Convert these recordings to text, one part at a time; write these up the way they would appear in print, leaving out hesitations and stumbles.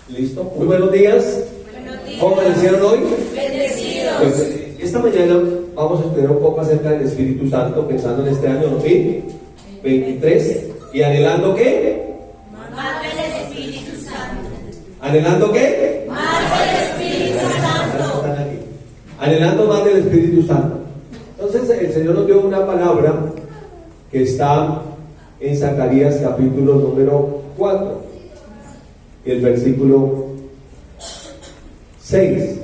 ¿Listo? Muy buenos días. ¿Cómo amanecieron hoy? Bendecidos. Pues, esta mañana vamos a estudiar un poco acerca del Espíritu Santo, pensando en este año 2023 y anhelando ¿qué? Más del Espíritu Santo. ¿Anhelando qué? Más del Espíritu Santo. Están aquí. Anhelando más del Espíritu Santo. Entonces el Señor nos dio una palabra que está en Zacarías capítulo número 4 y el versículo 6,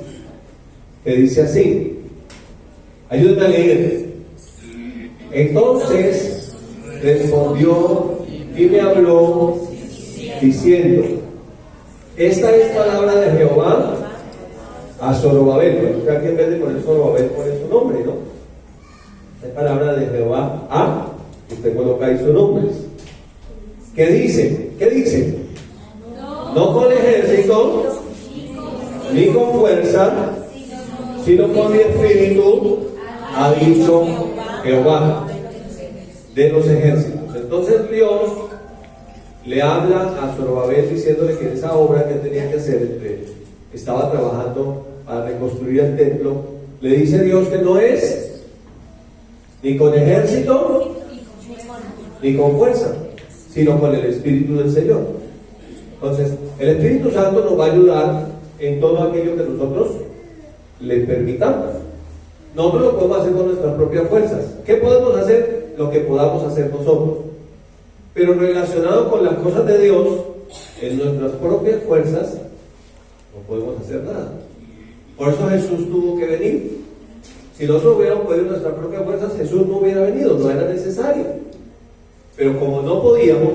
que dice así. Ayúdenme a leer. Entonces respondió y me habló diciendo: esta es palabra de Jehová a Zorobabel. Bueno, que aquí en vez de poner Zorobabel pone su nombre, ¿no? Es palabra de Jehová a, usted coloca ahí sus nombres. ¿Qué dice? ¿Qué dice? No con ejército ni con fuerza, sino con mi espíritu, ha dicho Jehová de los ejércitos. Entonces Dios le habla a Zorobabel diciéndole que esa obra que tenía que hacer, estaba trabajando para reconstruir el templo. Le dice Dios que no es ni con ejército ni con fuerza, sino con el Espíritu del Señor. Entonces el Espíritu Santo nos va a ayudar en todo aquello que nosotros le permitamos. Nosotros lo podemos hacer con nuestras propias fuerzas. ¿Qué podemos hacer? Lo que podamos hacer nosotros. Pero relacionado con las cosas de Dios, en nuestras propias fuerzas no podemos hacer nada. Por eso Jesús tuvo que venir. Si nosotros hubiéramos podido en nuestras propias fuerzas, Jesús no hubiera venido, no era necesario. Pero como no podíamos,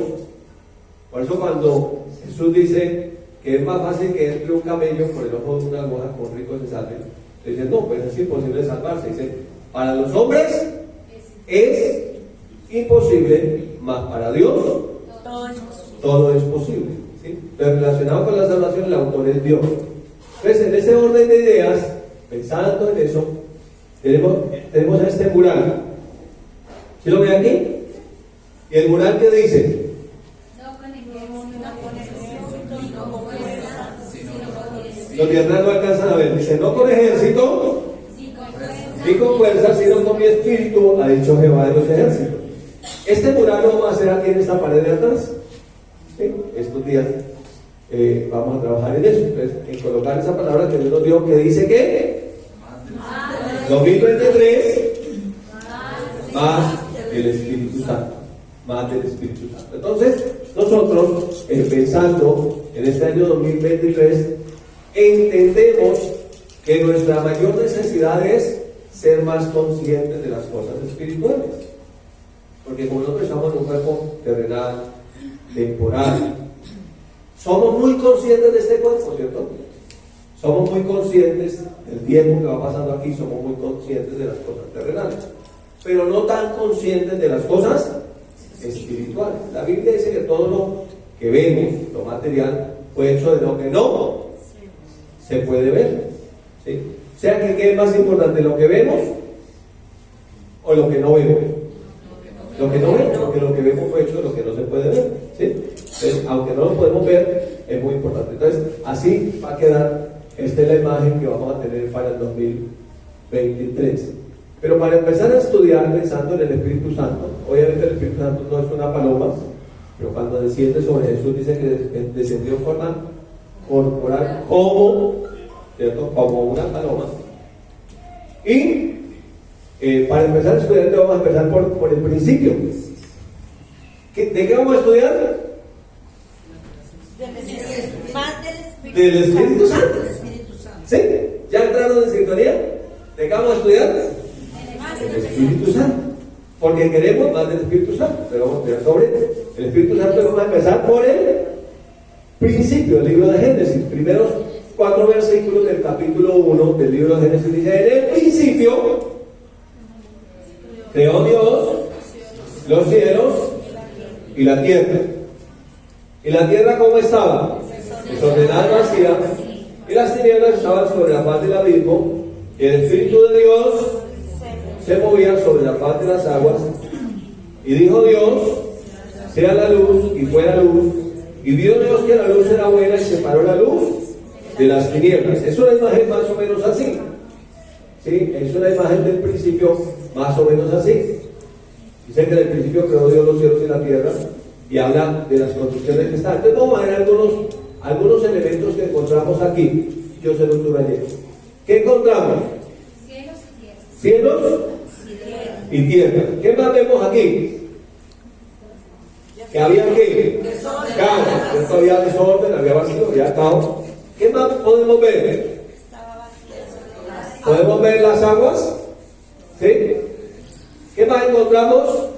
por eso cuando Jesús dice que es más fácil que entre un camello por el ojo de una aguja con rico se salve, le dicen no, pues es imposible salvarse. Dice, para los hombres es imposible, mas para Dios todo es posible. ¿Sí? Pero relacionado con la salvación, el autor es Dios. Entonces, en ese orden de ideas, pensando en eso, tenemos este mural. ¿Sí lo ve aquí? ¿Y el mural qué dice? Los de atrás no alcanzan a ver. Dice, no con ejército ni con fuerza, sino con mi espíritu, ha dicho Jehová de los ejércitos. Este mural lo vamos a hacer aquí en esta pared de atrás. ¿Sí? Estos días vamos a trabajar en eso. Entonces, en colocar esa palabra que Dios nos dio, que dice que 2023 más el Espíritu Santo. Más del Espíritu Santo. Entonces, nosotros, pensando en este año 2023, entendemos que nuestra mayor necesidad es ser más conscientes de las cosas espirituales. Porque como nosotros estamos en un cuerpo terrenal, temporal, somos muy conscientes de este cuerpo, ¿cierto? Somos muy conscientes del tiempo que va pasando aquí, somos muy conscientes de las cosas terrenales, pero no tan conscientes de las cosas espirituales. La Biblia dice que todo lo que vemos, lo material, fue hecho de lo que no se puede ver. ¿Sí? O sea que ¿qué es más importante? ¿Lo que vemos o lo que no vemos? Lo que no vemos, porque lo que vemos fue hecho de lo que no se puede ver. ¿Sí? Entonces, aunque no lo podemos ver, es muy importante. Entonces, así va a quedar. Esta es la imagen que vamos a tener para el 2023. Pero para empezar a estudiar pensando en el Espíritu Santo, obviamente el Espíritu Santo no es una paloma, pero cuando desciende sobre Jesús dice que descendió en forma corporal como, ¿cierto? Como una paloma. Y para empezar a estudiar, vamos a empezar por el principio. ¿De qué vamos a estudiar? Del Espíritu Santo. ¿Sí? ¿Ya entraron en sintonía? ¿De qué vamos a estudiar? El Espíritu Santo. Porque queremos más del Espíritu Santo. Pero vamos a estudiar sobre el Espíritu Santo. Vamos a empezar por el principio del libro de Génesis. Primeros 4 versículos del capítulo 1 del libro de Génesis dice: en el principio creó Dios los cielos y la tierra. ¿Y la tierra cómo estaba? Desordenada y vacía, y las tinieblas estaban sobre la faz del abismo, y el Espíritu de Dios se movía sobre la faz de las aguas. Y dijo Dios: sea la luz, y fue la luz. Y vio Dios que la luz era buena, y separó la luz de las tinieblas. Es una imagen más o menos así. ¿Sí? Es una imagen del principio más o menos así. Dice que en el principio creó Dios los cielos y la tierra y habla de las construcciones que están. Entonces vamos a ver algunos elementos que encontramos aquí. Yo se los subrayé. ¿Qué encontramos? Cielos y tierra. ¿Qué más vemos aquí? Que había que caos, había desorden, había vacío, había caos. ¿Qué más podemos ver? ¿Podemos ver las aguas? ¿Sí? ¿Qué más encontramos?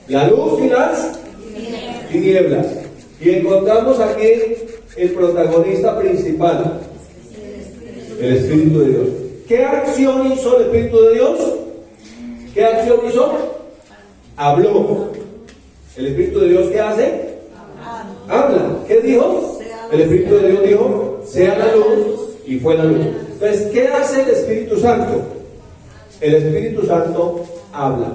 La luz y las tinieblas. Y encontramos aquí el protagonista principal, el Espíritu de Dios. ¿Qué acción hizo el Espíritu de Dios? ¿Qué acción hizo? Habló. ¿El Espíritu de Dios qué hace? Habla. ¿Qué dijo? El Espíritu de Dios dijo, sea la luz, y fue la luz. Entonces, ¿qué hace el Espíritu Santo? El Espíritu Santo habla.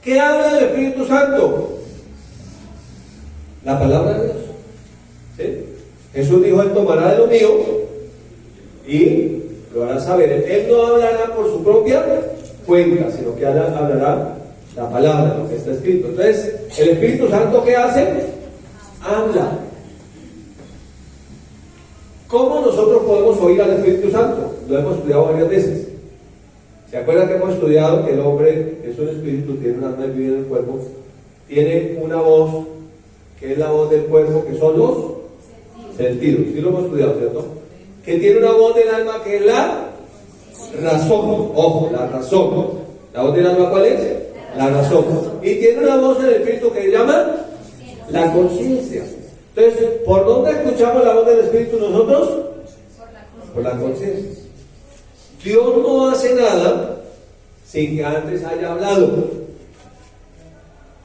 ¿Qué habla el Espíritu Santo? La palabra de Dios. ¿Sí? Jesús dijo, Él tomará de lo mío y lo hará saber. Él no hablará por su propia cuenta, sino que hablará la palabra, lo que está escrito. Entonces, ¿el Espíritu Santo qué hace? Habla. ¿Cómo nosotros podemos oír al Espíritu Santo? Lo hemos estudiado varias veces. ¿Se acuerdan que hemos estudiado que el hombre, que es un espíritu, tiene un alma y vive en el cuerpo, tiene una voz, que es la voz del cuerpo, que son los sentidos? Sí lo hemos estudiado, ¿cierto? Que tiene una voz del alma que es la razón. Ojo, la razón. ¿La voz del alma cuál es? La razón. Y tiene una voz en el espíritu que se llama la conciencia. Entonces, ¿por dónde escuchamos la voz del Espíritu nosotros? Por la conciencia. Dios no hace nada sin que antes haya hablado.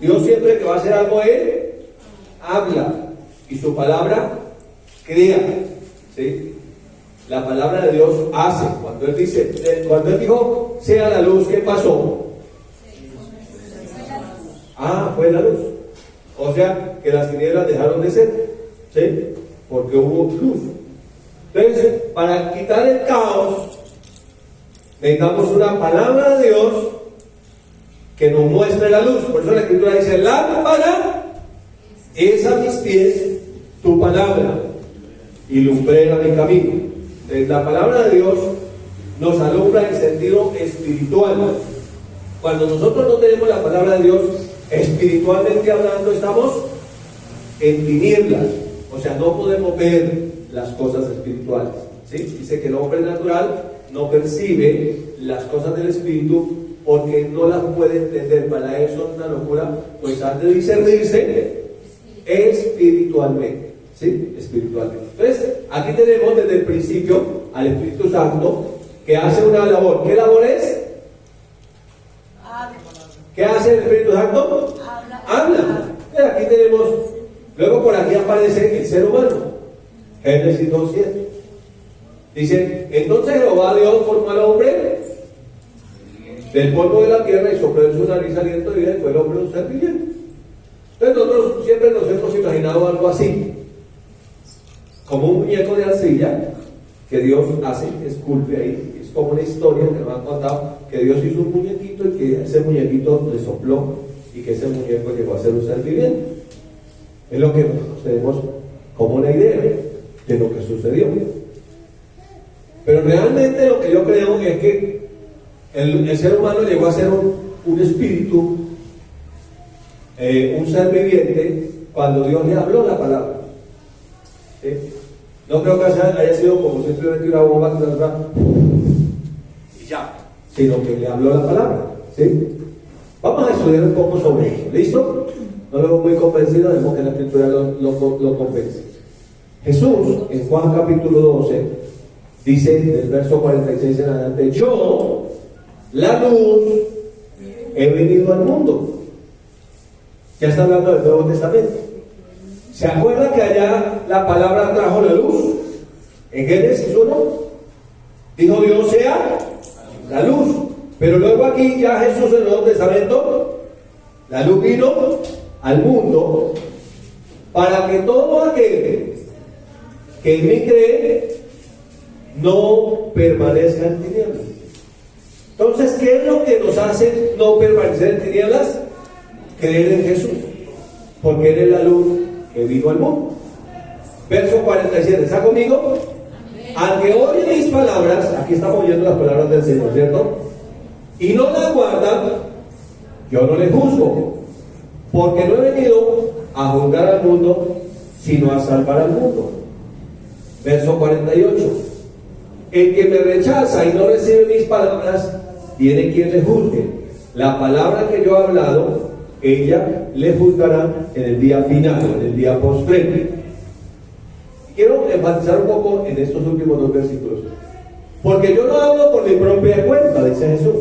Dios siempre que va a hacer algo, Él habla. Y su palabra crea. ¿Sí? La palabra de Dios hace. Cuando Él dice, cuando Él dijo, sea la luz, ¿qué pasó? Fue la luz. O sea, que las tinieblas dejaron de ser, ¿sí? Porque hubo luz. Entonces, para quitar el caos, necesitamos una palabra de Dios que nos muestre la luz. Por eso la Escritura dice, lámpara es a mis pies tu palabra y lumbrera mi camino. Entonces, la palabra de Dios nos alumbra en sentido espiritual. Cuando nosotros no tenemos la palabra de Dios, espiritualmente hablando, estamos en tinieblas, o sea, no podemos ver las cosas espirituales, ¿sí? Dice que el hombre natural no percibe las cosas del espíritu porque no las puede entender. Para eso es una locura, pues han de discernirse espiritualmente, ¿sí? Espiritualmente. Entonces, aquí tenemos desde el principio al Espíritu Santo que hace una labor. ¿Qué labor es? ¿Qué hace el Espíritu Santo? Habla. Aquí tenemos, luego por aquí aparece el ser humano. Génesis 2:7. Dice, entonces Jehová Dios formó al hombre del polvo de la tierra y sopló en su nariz aliento de vida y fue el hombre un ser viviente. Entonces nosotros siempre nos hemos imaginado algo así, como un muñeco de arcilla que Dios hace, esculpe ahí. Es como una historia que nos han contado, que Dios hizo un muñequito y que ese muñequito le sopló y que ese muñeco llegó a ser un ser viviente. Es lo que nosotros tenemos como una idea de lo que sucedió. Pero realmente lo que yo creo es que el ser humano llegó a ser un espíritu, un ser viviente, cuando Dios le habló la palabra. ¿Sí? No creo que haya sido como simplemente una bomba que y ya, sino que le habló la palabra. ¿Sí? Vamos a estudiar un poco sobre eso. ¿Listo? No lo veo muy convencido, vemos que la Escritura lo convence. Jesús, en Juan capítulo 12, dice del verso 46 en adelante, yo, la luz, he venido al mundo. Ya está hablando del Nuevo Testamento. ¿Se acuerda que allá la palabra trajo la luz? En Génesis 1 dijo Dios sea la luz. Pero luego aquí ya Jesús en el Nuevo Testamento, la luz vino al mundo para que todo aquel que en mí cree no permanezca en tinieblas. Entonces, ¿qué es lo que nos hace no permanecer en tinieblas? Creer en Jesús, porque Él es la luz que vino al mundo. Verso 47, ¿está conmigo? Al que oye mis palabras, aquí estamos oyendo las palabras del Señor, ¿cierto? Y no las guardan, yo no le juzgo, porque no he venido a juzgar al mundo, sino a salvar al mundo. Verso 48, el que me rechaza y no recibe mis palabras, tiene quien le juzgue. La palabra que yo he hablado, ella le juzgará en el día final, en el día postrero. Quiero enfatizar un poco en estos últimos dos versículos, porque yo no hablo por mi propia cuenta, dice Jesús.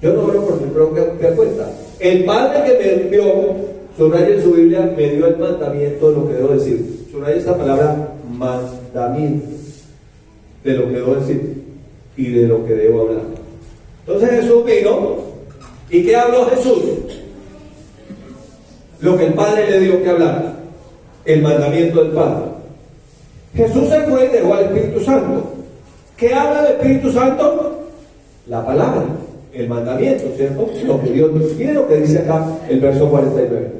Yo no hablo por mi propia cuenta. El Padre que me envió, subraya en su Biblia, me dio el mandamiento de lo que debo decir. Subraya esta palabra, mandamiento, de lo que debo decir y de lo que debo hablar. Entonces Jesús vino, ¿y qué habló Jesús? Lo que el Padre le dio que hablar, el mandamiento del Padre. Jesús se fue y dejó al Espíritu Santo. ¿Qué habla del Espíritu Santo? La palabra, el mandamiento, ¿cierto? Lo que Dios nos quiere, lo que dice acá el verso 49.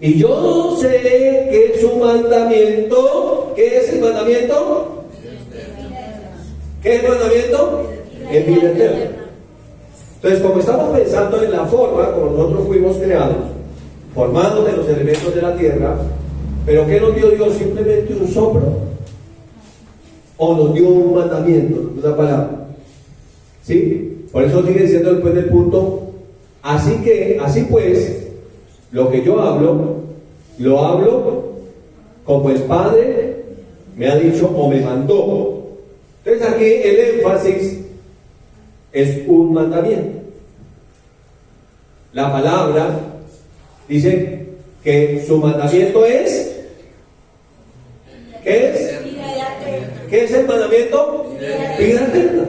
Y yo sé que su mandamiento, ¿qué es el mandamiento? ¿Qué es el mandamiento? El vida eterna. Entonces, como estamos pensando en la forma como nosotros fuimos creados, formados de los elementos de la tierra, ¿pero qué nos dio Dios? ¿Simplemente un soplo? ¿O nos dio un mandamiento, una palabra? ¿Sí? Por eso sigue diciendo después del punto, así pues, lo que yo hablo, lo hablo como el Padre me ha dicho o me mandó. Entonces aquí el énfasis es un mandamiento. La palabra dice que su mandamiento es, ¿qué es? ¿Qué es el mandamiento? Vida eterna.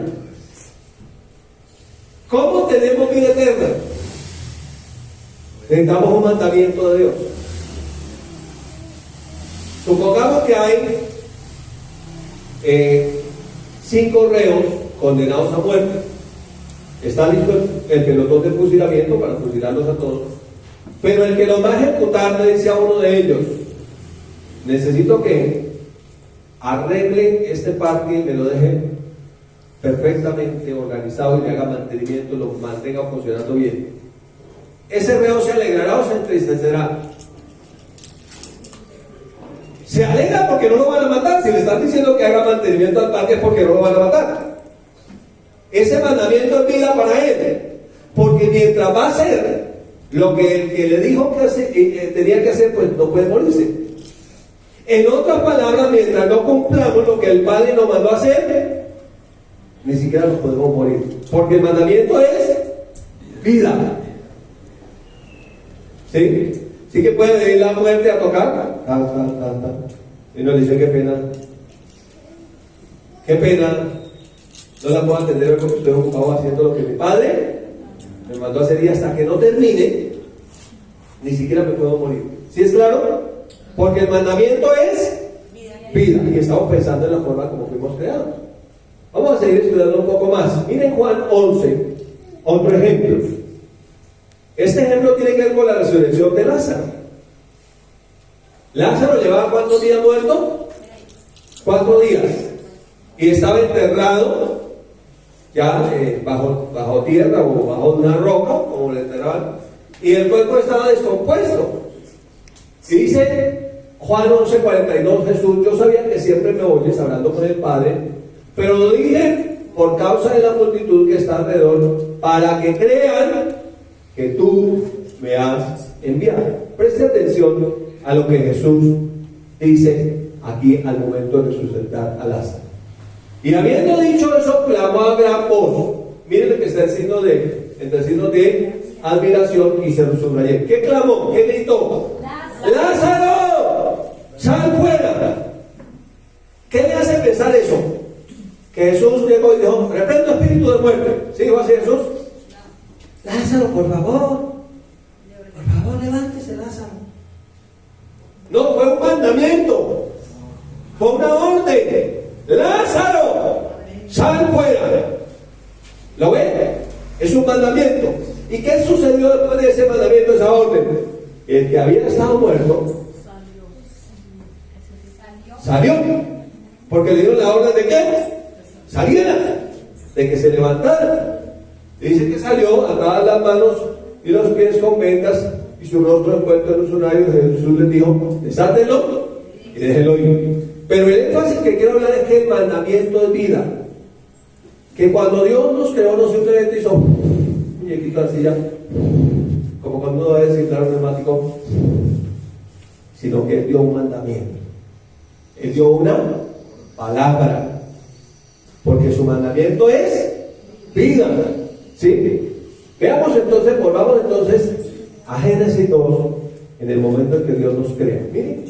¿Cómo tenemos vida eterna? Necesitamos un mandamiento de Dios. Supongamos que hay 5 reos condenados a muerte. Está listo el pelotón de fusilamiento para fusilarlos a todos. Pero el que los va a ejecutar le dice a uno de ellos: necesito que arregle este parque y me lo deje perfectamente organizado y le haga mantenimiento, lo mantenga funcionando bien. ¿Ese reo se alegrará o se entristecerá? Se alegra porque no lo van a matar. Si le están diciendo que haga mantenimiento al parque es porque no lo van a matar. Ese mandamiento es vida para él, porque mientras va a hacer lo que el que le dijo que tenía que hacer, pues no puede morirse. En otras palabras, mientras no cumplamos lo que el Padre nos mandó a hacer, ni siquiera nos podemos morir, porque el mandamiento es vida. ¿Sí? Sí que puede venir la muerte a tocar, y nos dice: qué pena, no la puedo atender porque estoy ocupado haciendo lo que mi Padre me mandó a hacer, y hasta que no termine, ni siquiera me puedo morir. ¿Sí es claro? Porque el mandamiento es vida, y estamos pensando en la forma como fuimos creados. Vamos a seguir estudiando un poco más. Miren Juan 11, otro ejemplo. Este ejemplo tiene que ver con la resurrección de Lázaro. Lázaro llevaba ¿cuántos días muerto? 4 días. Y estaba enterrado ya bajo tierra o bajo una roca, como le enterraban, y el cuerpo estaba descompuesto. Y dice Juan 11:42, Jesús: yo sabía que siempre me oyes hablando con el Padre, pero lo dije por causa de la multitud que está alrededor, para que crean que tú me has enviado. Preste atención a lo que Jesús dice aquí al momento de resucitar a Lázaro. Y habiendo dicho eso, clamó a gran voz. Miren lo que está entre signos de admiración, y se lo subrayé. ¿Qué clamó? ¿Qué gritó? ¡Lázaro! ¡Sal fuera! ¿Qué le hace pensar eso? Que Jesús llegó y dijo: reprendo espíritu de muerte. ¿Sí dijo así Jesús? Lázaro, por favor, levántese, Lázaro. mandamiento, fue una orden. Lázaro, sal fuera. ¿Lo ven? Es un mandamiento. ¿Y qué sucedió después de ese mandamiento, esa orden? El que había estado muerto salió. Porque le dieron la orden de que saliera, de que se levantara. Dice que salió, atadas las manos y los pies con vendas y su rostro envuelto en un sudario. Jesús les dijo: desátenlo y déjenlo ir. Pero el énfasis que quiero hablar es que el mandamiento es vida. Que cuando Dios nos creó, no simplemente hizo un muñequito así ya, como cuando uno va a desinflar un neumático, sino que Él dio un mandamiento. Él dio una palabra, porque su mandamiento es vida. ¿Sí? Veamos entonces, volvamos entonces a Génesis 2, en el momento en que Dios nos crea. Miren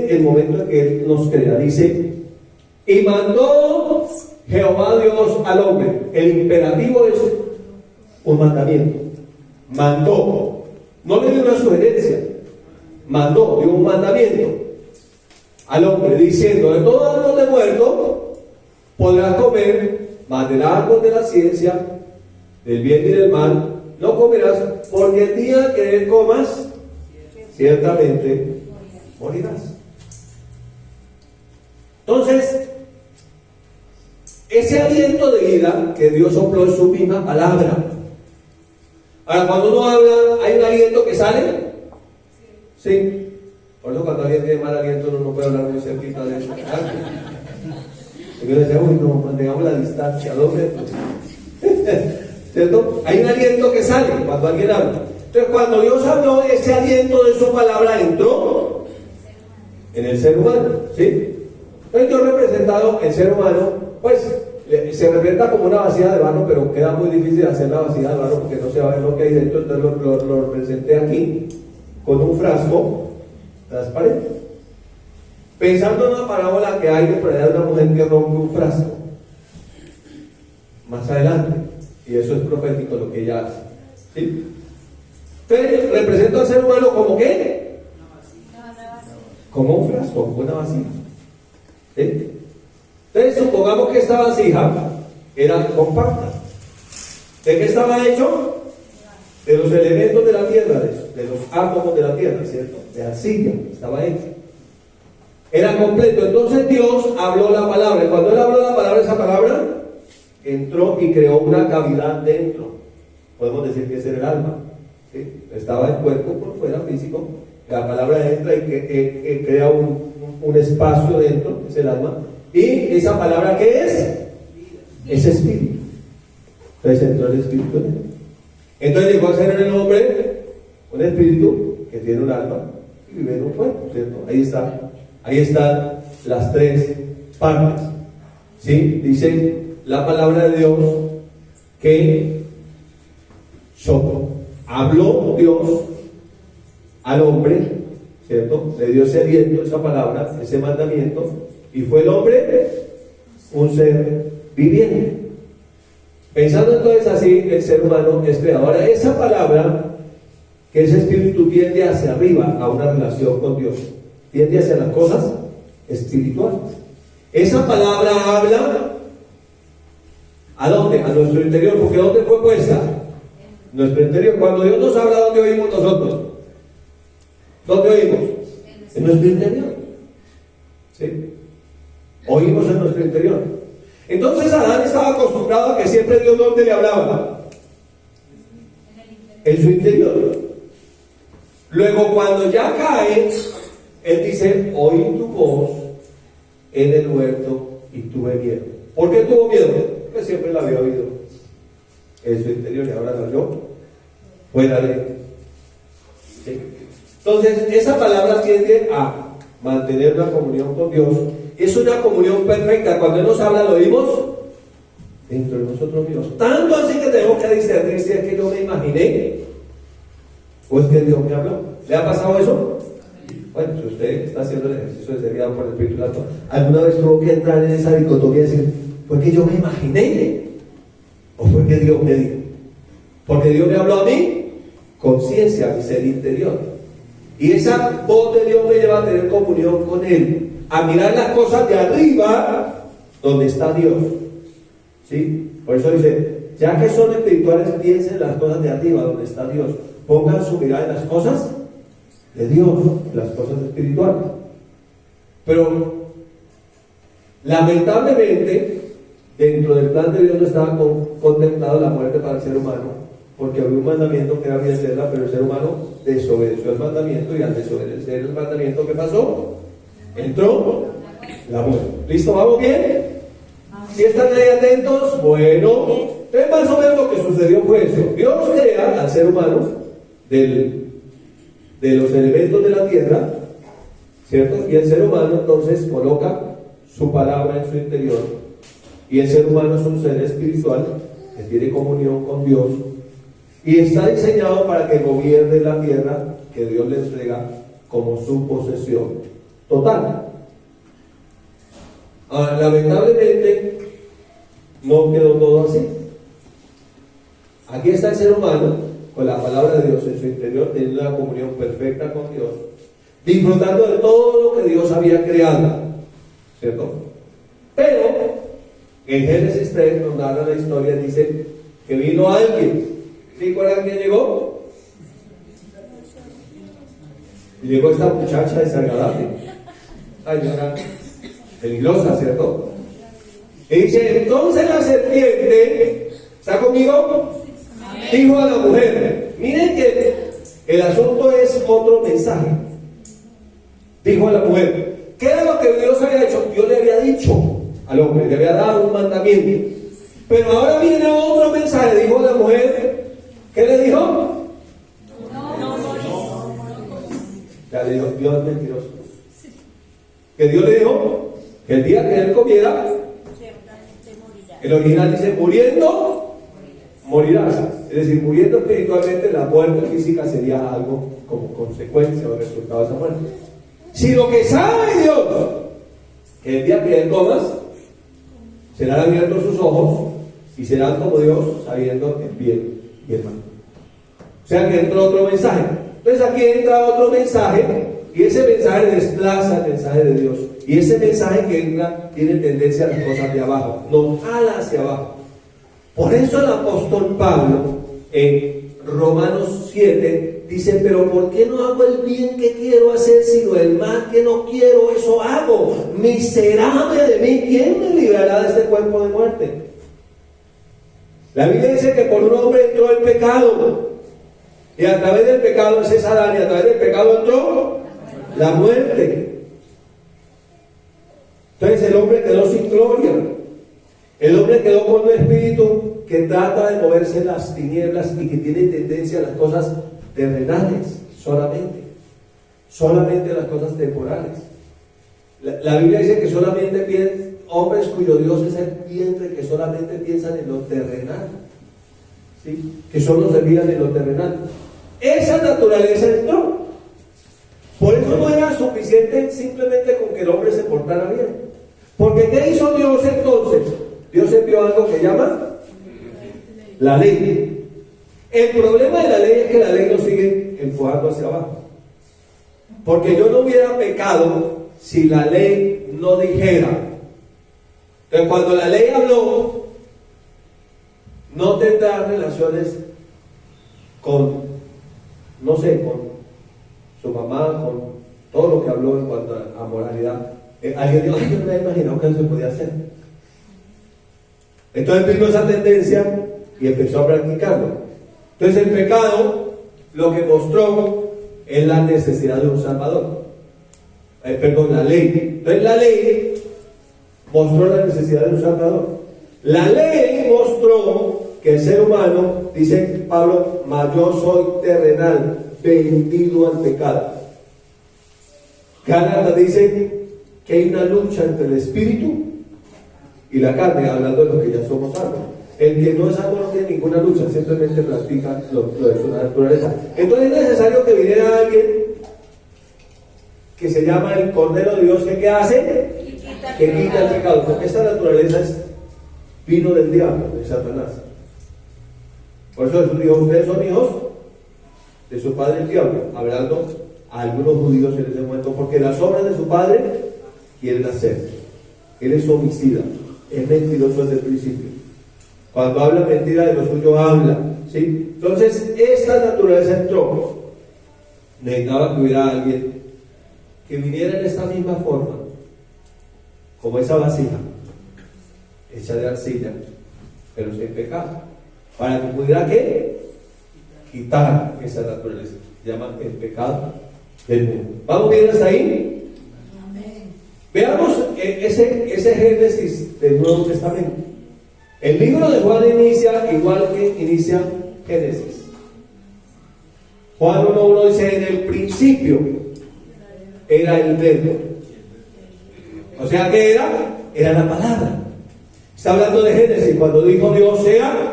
el momento en que Él nos crea. Dice: y mandó Jehová Dios al hombre. El imperativo es un mandamiento. Mandó. No le dio una sugerencia. Mandó, dio un mandamiento al hombre, diciendo: de todo árbol de muerto podrás comer, mas del árbol de la ciencia, del bien y del mal, no comerás, porque el día que él comas, ciertamente morirás. Entonces, ese aliento de vida que Dios sopló en su misma palabra. Ahora, cuando uno habla, ¿hay un aliento que sale? Sí. Por eso cuando alguien tiene mal aliento uno no puede hablar muy cerquita de eso. Y yo decía: uy, no, mantengamos la distancia, 2 metros. ¿Cierto? Hay un aliento que sale cuando alguien habla. Entonces, cuando Dios habló, ese aliento de su palabra entró en el ser humano. ¿Sí? Entonces, yo he representado el ser humano, pues se representa como una vasija de barro, pero queda muy difícil hacer la vasija de barro porque no se va a ver lo que hay dentro. Entonces lo representé aquí con un frasco transparente, pensando en una parábola que hay de por allá de una mujer que rompe un frasco más adelante, y eso es profético lo que ella hace. ¿Sí? Entonces represento al ser humano como ¿qué? Como un frasco, como una vasija. ¿Sí? Entonces supongamos que esta vasija era compacta. ¿De qué estaba hecho? De los elementos de la tierra, de los átomos de la tierra, ¿cierto? De arcilla estaba hecho. Era completo. Entonces Dios habló la palabra. Y cuando Él habló la palabra, esa palabra entró y creó una cavidad dentro. Podemos decir que ese era el alma. ¿Sí? Estaba el cuerpo por fuera, físico. La palabra entra y crea un espacio dentro, es el alma. Y esa palabra, ¿qué es? Es espíritu. Entonces entró el espíritu en él. Entonces llegó a ser en el hombre un espíritu que tiene un alma y vive en un cuerpo, ¿cierto? Ahí están las 3 partes. ¿Sí? Dice la palabra de Dios que habló Dios al hombre, ¿cierto? Le dio ese aliento, esa palabra, ese mandamiento, y fue el hombre un ser viviente. Pensando entonces así, el ser humano es creado. Ahora, esa palabra, que ese espíritu tiende hacia arriba a una relación con Dios, tiende hacia las cosas espirituales. Esa palabra habla ¿a dónde? A nuestro interior, porque ¿dónde fue puesta? Nuestro interior. Cuando Dios nos habla, ¿dónde oímos nosotros? ¿Dónde oímos? En nuestro interior. ¿Sí? Oímos en nuestro interior. Entonces Adán estaba acostumbrado a que siempre Dios ¿dónde le hablaba? En su interior. Luego cuando ya cae, Él dice: oí tu voz en el huerto y tuve miedo. ¿Por qué tuvo miedo? Porque siempre la había oído en su interior y ahora la oyó fuera de él. ¿Sí? Entonces esa palabra tiende a mantener una comunión con Dios. Es una comunión perfecta. Cuando Él nos habla, lo oímos dentro de nosotros mismos. Tanto así que tenemos que discernir si es que yo me imaginé o es que Dios me habló. ¿Le ha pasado eso? Bueno, si usted está haciendo el ejercicio de ser guiado por el Espíritu Santo, ¿alguna vez tuvo que entrar en esa dicotomía y decir: ¿fue que yo me imaginé o fue que Dios me dijo? Porque Dios me habló a mí, conciencia, mi ser interior. Y esa voz de Dios me lleva a tener comunión con Él, a mirar las cosas de arriba, donde está Dios. ¿Sí? Por eso dice, ya que son espirituales, piensen en las cosas de arriba, donde está Dios. Pongan su mirada en las cosas de Dios, las cosas espirituales. Pero, lamentablemente, dentro del plan de Dios no estaba contemplado la muerte para el ser humano, porque había un mandamiento que era vida eterna, pero el ser humano desobedeció el mandamiento, y al desobedecer el mandamiento, ¿qué pasó? Entró la muerte. ¿Listo? ¿Vamos bien? ¿Sí están ahí atentos? Bueno, entonces más o menos lo que sucedió fue eso. Dios crea al ser humano de los elementos de la tierra, ¿cierto? Y el ser humano entonces coloca su palabra en su interior, y el ser humano es un ser espiritual que tiene comunión con Dios y está diseñado para que gobierne la tierra que Dios le entrega como su posesión total. Lamentablemente no quedó todo así. Aquí está el ser humano con la palabra de Dios en su interior, teniendo una comunión perfecta con Dios, disfrutando de todo lo que Dios había creado, ¿cierto? Pero en Génesis 3 nos narra la historia, dice que vino alguien. ¿Sí recuerdan quién llegó? Y llegó esta muchacha desagradable. Ay, no era peligrosa, ¿cierto? Y dice, entonces la serpiente, ¿está conmigo? Dijo a la mujer, miren que el asunto es otro mensaje. Dijo a la mujer, ¿qué era lo que Dios había hecho? Dios le había dicho al hombre, le había dado un mandamiento. Pero ahora viene otro mensaje. Dijo a la mujer, ¿qué le dijo? Ya le dijo, Dios es mentiroso. Que Dios le dijo que el día que él comiera, el original dice, muriendo, morirás. Es decir, muriendo espiritualmente, la muerte física sería algo como consecuencia o resultado de esa muerte. Si lo que sabe Dios, que el día que él comas, serán abiertos sus ojos y serán como Dios, sabiendo el bien y el mal. O sea que entró otro mensaje. Entonces aquí entra otro mensaje, y ese mensaje desplaza el mensaje de Dios. Y ese mensaje que entra tiene tendencia a las cosas de abajo, nos jala hacia abajo. Por eso el apóstol Pablo en Romanos 7 dice, pero ¿por qué no hago el bien que quiero hacer, sino el mal que no quiero, eso hago? Miserable de mí, ¿quién me librará de este cuerpo de muerte? La Biblia dice que por un hombre entró el pecado, y a través del pecado, ese es Adán, y a través del pecado entró la muerte. Entonces el hombre quedó sin gloria. El hombre quedó con un espíritu que trata de moverse en las tinieblas y que tiene tendencia a las cosas terrenales solamente a las cosas temporales. La Biblia dice que solamente hombres cuyo Dios es el vientre, que solamente piensan en lo terrenal, ¿sí? Que solo se miran en lo terrenal. Esa naturaleza entró. Por eso no era suficiente simplemente con que el hombre se portara bien. Porque ¿qué hizo Dios entonces? Dios envió algo que llama la ley. El problema de la ley es que la ley nos sigue empujando hacia abajo. Porque yo no hubiera pecado si la ley no dijera. Entonces cuando la ley habló, no tendrá relaciones con, no sé, con su mamá, con todo lo que habló en cuanto a moralidad. Alguien dijo, yo no me había imaginado que eso se podía hacer. Entonces vino esa tendencia y empezó a practicarlo. Entonces el pecado lo que mostró es la necesidad de un salvador. La ley. Entonces la ley mostró la necesidad de un salvador. La ley mostró que el ser humano, dice Pablo, mas yo soy terrenal, vendido al pecado. Gálatas dice que hay una lucha entre el espíritu y la carne, hablando de los que ya somos salvos. El que no es salvo no tiene ninguna lucha, simplemente practica lo de su naturaleza. Entonces es necesario que viniera alguien que se llama el Cordero de Dios, que ¿qué hace? Que quita el pecado, porque esta naturaleza vino del diablo, de Satanás. Por eso Jesús dijo, ustedes son hijos de su padre el diablo, hablando a algunos judíos en ese momento, porque las obras de su padre quieren hacer. Él es homicida, es mentiroso desde el principio. Cuando habla mentira, de lo suyo habla, ¿sí? Entonces, esta naturaleza entró. Necesitaba que hubiera alguien que viniera en esta misma forma, como esa vasija, hecha de arcilla, pero sin pecado, para que pudiera, ¿qué? Quitar esa naturaleza. Se llama el pecado del mundo. ¿Vamos bien hasta ahí? Amén. Veamos ese Génesis del Nuevo Testamento. El libro de Juan inicia igual que inicia Génesis. Juan 1:1 dice: en el principio era el verbo. O sea, ¿qué era? Era la palabra. Está hablando de Génesis, cuando dijo Dios sea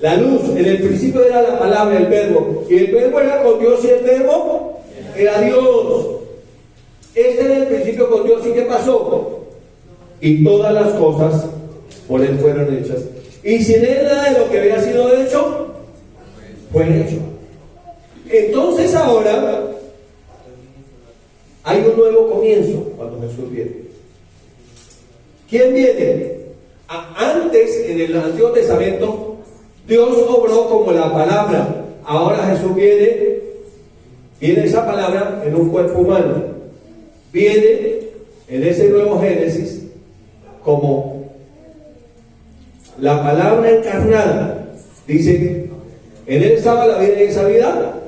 la luz. En el principio era la palabra, el verbo. Y el verbo era con Dios y el verbo era Dios. Este era el principio con Dios. ¿Y qué pasó? Y todas las cosas por Él fueron hechas. Y sin Él nada de lo que había sido hecho fue hecho. Entonces ahora hay un nuevo comienzo cuando Jesús viene. ¿Quién viene? Antes, en el Antiguo Testamento, Dios obró como la palabra. Ahora Jesús viene esa palabra en un cuerpo humano. Viene en ese nuevo Génesis como la palabra encarnada. Dice: en Él estaba la vida, y esa vida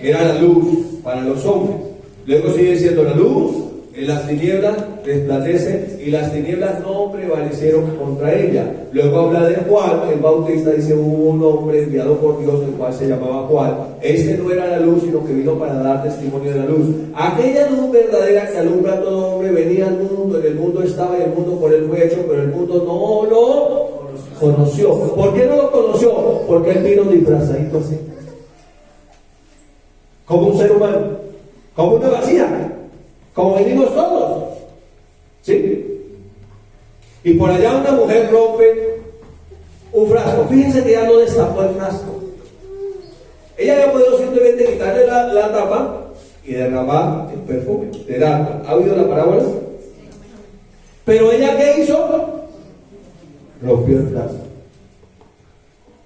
era la luz para los hombres. Luego sigue siendo la luz. En las tinieblas resplandece, y las tinieblas no prevalecieron contra ella. Luego habla de Juan el Bautista. Dice: hubo un hombre enviado por Dios, el cual se llamaba Juan. Este no era la luz, sino que vino para dar testimonio de la luz. Aquella luz verdadera que alumbra a todo hombre venía al mundo. En el mundo estaba, y el mundo por él fue hecho, pero el mundo no lo conoció. ¿Por qué no lo conoció? Porque él vino disfrazadito así, como un ser humano, como una vacía, como venimos todos, ¿sí? Y por allá una mujer rompe un frasco. Fíjense que ya no destapó el frasco. Ella había podido simplemente quitarle la tapa y derramar el perfume. ¿Ha oído la parábola? Pero ella, ¿qué hizo? Rompió el frasco.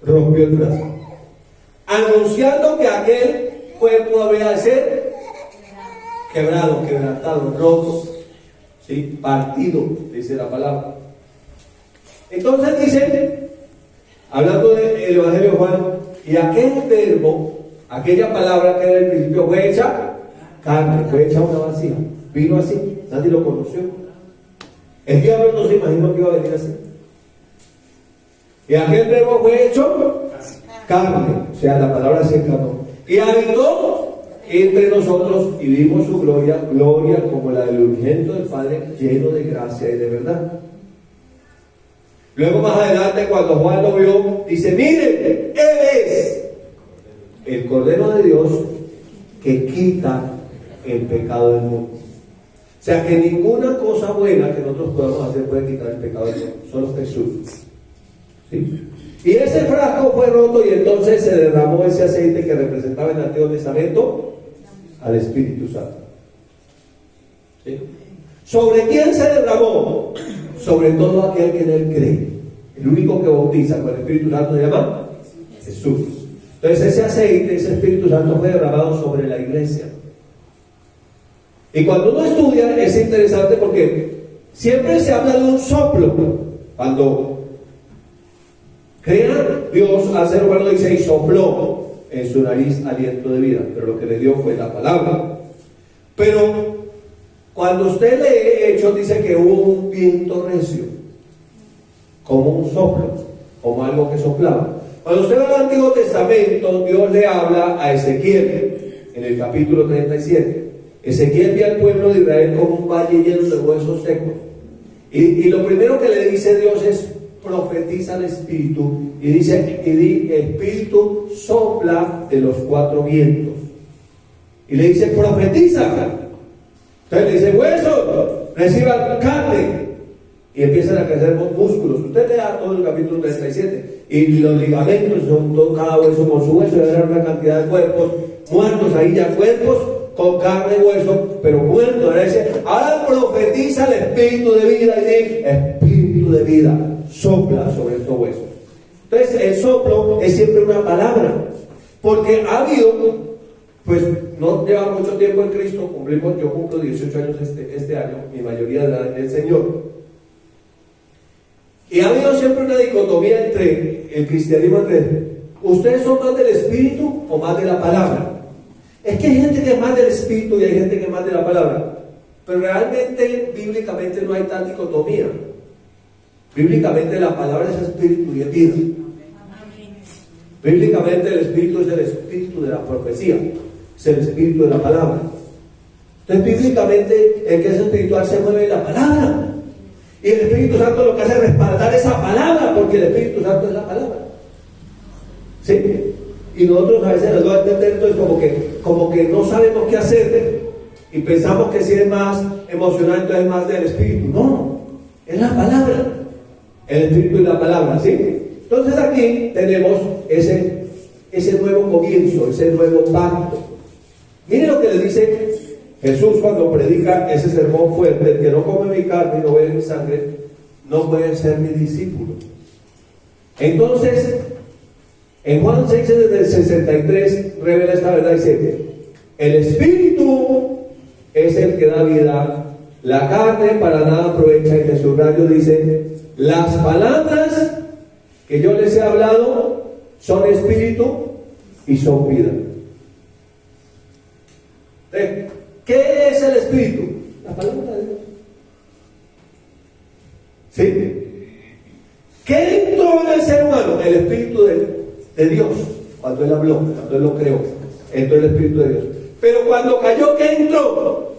Rompió el frasco, anunciando que aquel cuerpo había de ser quebrado, quebrantado, roto, ¿sí? Partido, dice la palabra. Entonces dice, hablando del Evangelio de Juan: y aquel verbo, aquella palabra que era el principio, fue hecha carne, fue hecha una vasija. Vino así, nadie lo conoció. El diablo no se imaginó que iba a venir así. Y aquel verbo fue hecho carne, o sea, la palabra se encarnó, y habitó entre nosotros, y vimos su gloria, gloria como la del unigénito del Padre, lleno de gracia y de verdad. Luego más adelante, cuando Juan lo vio, dice: miren, Él es el Cordero de Dios que quita el pecado del mundo. O sea, que ninguna cosa buena que nosotros podamos hacer puede quitar el pecado del mundo, solo Jesús. ¿Sí? Y ese frasco fue roto, y entonces se derramó ese aceite que representaba en el Antiguo Testamento al Espíritu Santo. ¿Sí? ¿Sobre quién se derramó? Sobre todo aquel que en Él cree. El único que bautiza con el Espíritu Santo se llama Jesús. Entonces ese aceite, ese Espíritu Santo fue derramado sobre la iglesia. Y cuando uno estudia es interesante, porque siempre se habla de un soplo. Cuando crea Dios al ser humano, dice: y sopló en su nariz aliento de vida. Pero lo que le dio fue la palabra. Pero cuando usted lee Hechos, dice que hubo un viento recio, como un soplo, como algo que soplaba. Cuando usted ve el Antiguo Testamento, Dios le habla a Ezequiel en el capítulo 37. Ezequiel ve al pueblo de Israel como un valle lleno de huesos secos. Y lo primero que le dice Dios es: profetiza al Espíritu, y dice: Espíritu, sopla de los cuatro vientos. Y le dice: profetiza. Entonces le dice: huesos, reciban carne. Y empiezan a crecer músculos. Usted lea todo el capítulo 37. Y los ligamentos, son todo, cada hueso con su hueso, y era una cantidad de cuerpos muertos ahí, ya cuerpos con carne y hueso, pero muerto. Ahora profetiza el espíritu de vida y dice, espíritu de vida, sopla sobre estos huesos. Entonces el soplo es siempre una palabra, porque ha habido, pues no lleva mucho tiempo en Cristo, yo cumplo 18 años este año, mi mayoría de edad en el Señor. Y ha habido siempre una dicotomía entre el cristianismo, ¿ustedes son más del espíritu o más de la palabra? Es que hay gente que es más del espíritu y hay gente que es más de la palabra. Pero realmente, bíblicamente no hay tal dicotomía. Bíblicamente la palabra es espíritu y es vida. Bíblicamente el espíritu es el espíritu de la profecía, es el espíritu de la palabra. Entonces bíblicamente el que es espiritual se mueve en la palabra. Y el Espíritu Santo lo que hace es respaldar esa palabra, porque el Espíritu Santo es la palabra. ¿Sí? Y nosotros a veces nos da a entender, entonces como que no sabemos qué hacer y pensamos que si es más emocional, entonces es más del Espíritu. No, es la palabra, el Espíritu y la palabra, ¿sí? Entonces aquí tenemos ese nuevo comienzo, ese nuevo pacto. Miren lo que le dice Jesús cuando predica ese sermón fuerte: el que no come mi carne y no bebe mi sangre no puede ser mi discípulo. Entonces, en Juan 6, desde el 63, revela esta verdad, dice: el espíritu es el que da vida, la carne para nada aprovecha. Y de su rayo dice: las palabras que yo les he hablado son espíritu y son vida. ¿Qué es el espíritu? La palabra de Dios. ¿Sí? ¿Qué entró en el ser humano? El espíritu de Dios. Cuando Él habló, cuando Él lo creó, entró el espíritu de Dios. Pero cuando cayó, ¿qué entró?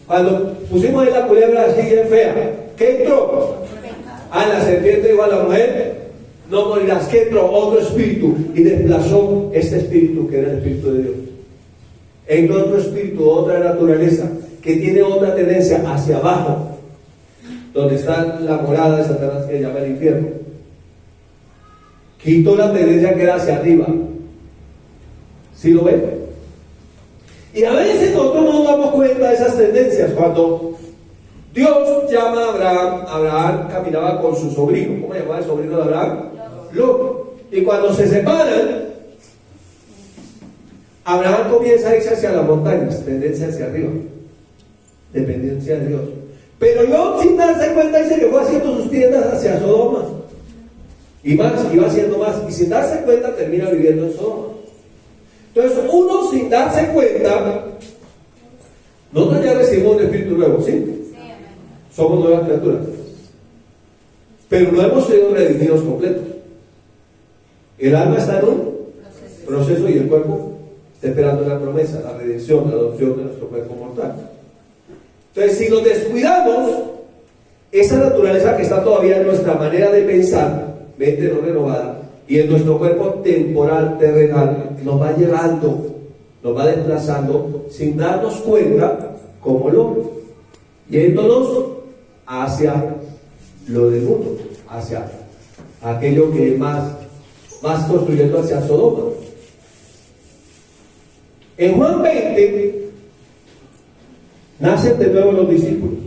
Cuando pusimos en la culebra así bien fea, ¿qué entró? La serpiente dijo a la mujer: no morirás. ¿Qué entró? Otro espíritu, y desplazó este espíritu que era el espíritu de Dios. Entró otro espíritu, otra naturaleza, que tiene otra tendencia hacia abajo, donde está la morada de Satanás, que llama el infierno. Quitó la tendencia que era hacia arriba. ¿Sí lo ven? Y a veces nosotros no nos damos cuenta de esas tendencias. Cuando Dios llama a Abraham, Abraham caminaba con su sobrino. ¿Cómo llamaba el sobrino de Abraham? Lot. Y cuando se separan, Abraham comienza a irse hacia las montañas, tendencia hacia arriba, dependencia de Dios. Pero Lot, sin darse cuenta, dice que fue haciendo sus tiendas hacia Sodoma. Y más, iba haciendo más. Y sin darse cuenta, termina viviendo en Sodoma. Entonces, uno sin darse cuenta, nosotros ya recibimos un espíritu nuevo, ¿sí? Somos nuevas criaturas. Pero no hemos sido redimidos completos. El alma está en un proceso y el cuerpo está esperando la promesa, la redención, la adopción de nuestro cuerpo mortal. Entonces, si nos descuidamos, esa naturaleza que está todavía en nuestra manera de pensar, mente no renovada, y en nuestro cuerpo temporal, terrenal, nos va llevando, nos va desplazando sin darnos cuenta, como lo yéndonos hacia lo del mundo, hacia aquello que es más construyendo hacia Sodoma. En Juan 20 nacen de nuevo los discípulos.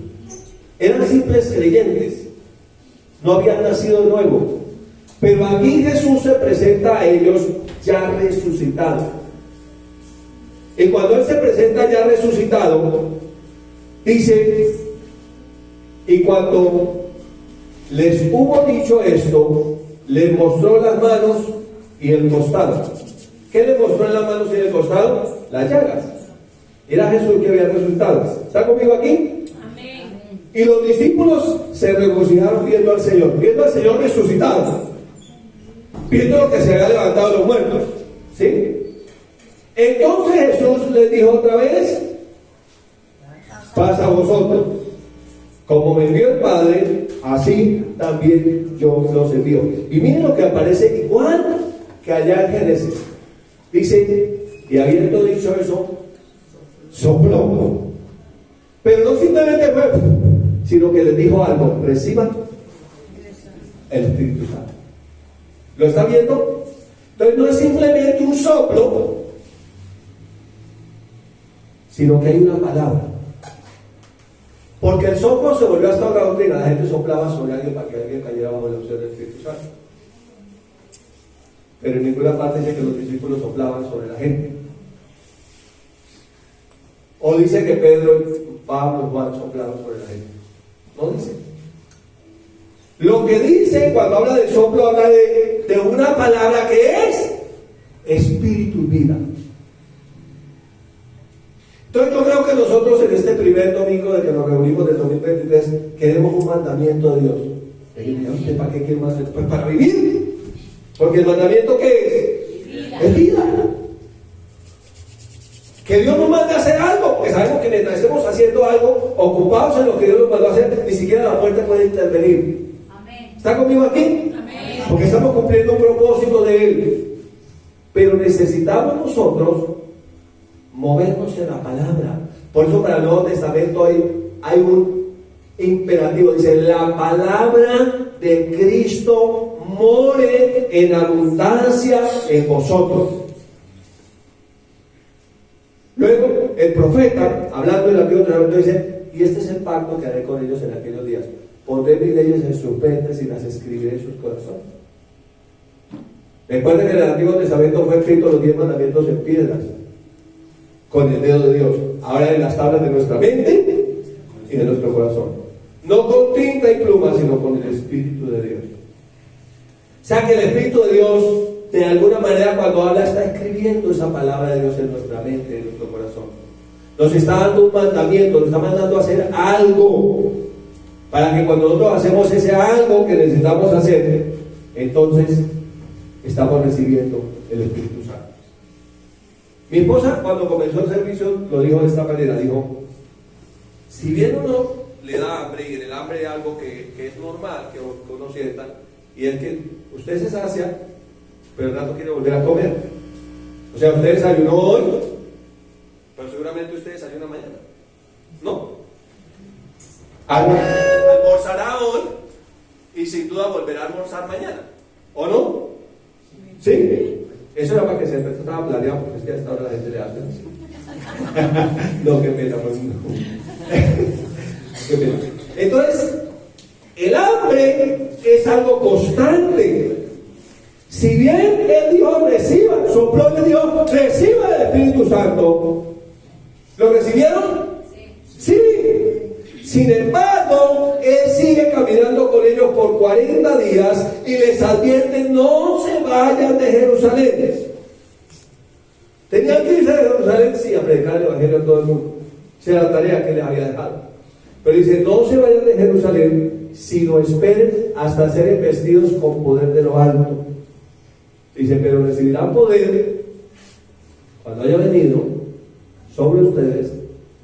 Eran simples creyentes, no habían nacido de nuevo. Pero aquí Jesús se presenta a ellos ya resucitado. Y cuando Él se presenta ya resucitado, dice: y cuando les hubo dicho esto, les mostró las manos y el costado. ¿Qué les mostró en las manos y en el costado? Las llagas. Era Jesús que había resucitado. ¿Está conmigo aquí? Amén. Y los discípulos se regocijaron viendo al Señor resucitado, viendo lo que se había levantado de los muertos. ¿Sí? Entonces Jesús les dijo otra vez: pasa a vosotros. Como me envió el Padre, así también yo los envío. Y miren lo que aparece igual que allá en Génesis. Dice: y habiendo dicho eso, sopló. Pero no simplemente fue, sino que les dijo algo: reciban el Espíritu Santo. ¿Lo está viendo? Entonces no es simplemente un soplo, sino que hay una palabra. Porque el soplo se volvió hasta una doctrina, la gente soplaba sobre alguien para que alguien cayera bajo la unción del Espíritu Santo. Pero en ninguna parte dice que los discípulos soplaban sobre la gente. O dice que Pedro, Pablo, Juan soplaban sobre la gente. No dice. Lo que dice cuando habla de soplo, habla de una palabra que es espíritu y vida. Entonces yo creo que nosotros en este primer domingo de que nos reunimos del 2023 queremos un mandamiento de Dios. ¿Usted para qué quiere más? Pues para vivir. Porque el mandamiento ¿qué es? Es vida. Que Dios nos mande a hacer algo, porque sabemos que mientras estemos haciendo algo, ocupados en lo que Dios nos mandó a hacer, ni siquiera la muerte puede intervenir. Amén. ¿Está conmigo aquí? Amén. Porque estamos cumpliendo un propósito de Él. Pero necesitamos nosotros movernos en la palabra. Por eso para el Nuevo Testamento hay un imperativo. Dice, la palabra de Cristo more en abundancia en vosotros. Luego el profeta, hablando del Antiguo Testamento, dice, y este es el pacto que haré con ellos en aquellos días. Pondré mis leyes en sus mentes y las escribiré en sus corazones. Recuerden que en el Antiguo Testamento fue escrito los 10 mandamientos en piedras, con el dedo de Dios. Ahora en las tablas de nuestra mente y de nuestro corazón. No con tinta y pluma, sino con el Espíritu de Dios. O sea que el Espíritu de Dios, de alguna manera, cuando habla, está escribiendo esa palabra de Dios en nuestra mente, en nuestro corazón. Nos está dando un mandamiento, nos está mandando a hacer algo, para que cuando nosotros hacemos ese algo que necesitamos hacer, entonces estamos recibiendo el Espíritu Santo. Mi esposa, cuando comenzó el servicio, lo dijo de esta manera, dijo, si bien uno le da hambre, y en el hambre hay algo que es normal, que uno sienta, y es que usted se sacia, pero el rato quiere volver a comer. O sea, usted desayunó hoy, pero seguramente usted desayuna mañana. ¿No? Almorzará hoy y sin duda volverá a almorzar mañana. ¿O no? ¿Sí? Eso era para que se estaba planeado, porque es que a esta hora la gente le hace así. No, qué pena, pues no. Qué pena. Entonces, el hambre es algo constante. Si bien Él dijo reciba, sopló y dijo reciba el Espíritu Santo, ¿lo recibieron? Sí. Sin embargo, Él sigue caminando con ellos por 40 días y les advierte, no se vayan de Jerusalén. ¿Tenían que irse de Jerusalén? Sí, a predicar el Evangelio a todo el mundo. Esa era la tarea que les había dejado. Pero dice, no se vayan de Jerusalén, sino esperen hasta ser investidos con poder de lo alto. Dice, pero recibirán poder cuando haya venido sobre ustedes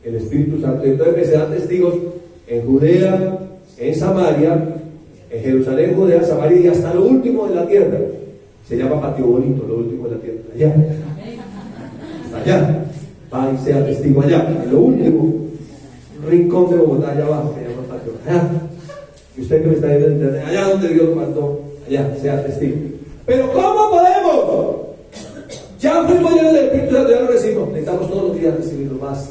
el Espíritu Santo. Y entonces me serán testigos en Judea, en Samaria, en Jerusalén, Judea, Samaria y hasta lo último de la tierra. Se llama Patio Bonito, lo último de la tierra. Allá. Hasta allá. Va y sea testigo allá. En lo último, rincón de Bogotá, allá abajo, se llama Patio. Allá. Y usted que me está viendo en internet, allá donde Dios lo mandó, allá, sea testigo. Pero ¿cómo podemos? Ya fuimos llenos del Espíritu Santo, ya lo recibimos. Necesitamos todos los días recibirlo más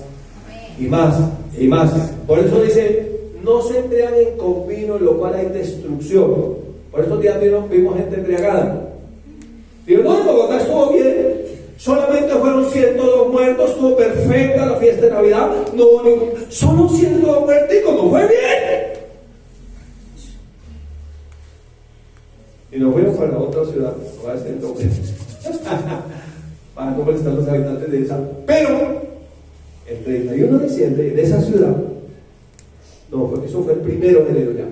y más y más. Por eso dice, no se embriaguen con vino, en lo cual hay destrucción. Por estos días vimos gente embriagada. Digo, no, en Bogotá estuvo bien. Solamente fueron 102 muertos, estuvo perfecta la fiesta de Navidad. No hubo ningún. Solo 102 muerticos, no fue bien. Y nos fuimos para otra ciudad, no va a decir el nombre, para cómo están los habitantes de esa. Pero el 31 de diciembre en esa ciudad, no, eso fue el 1 de enero ya.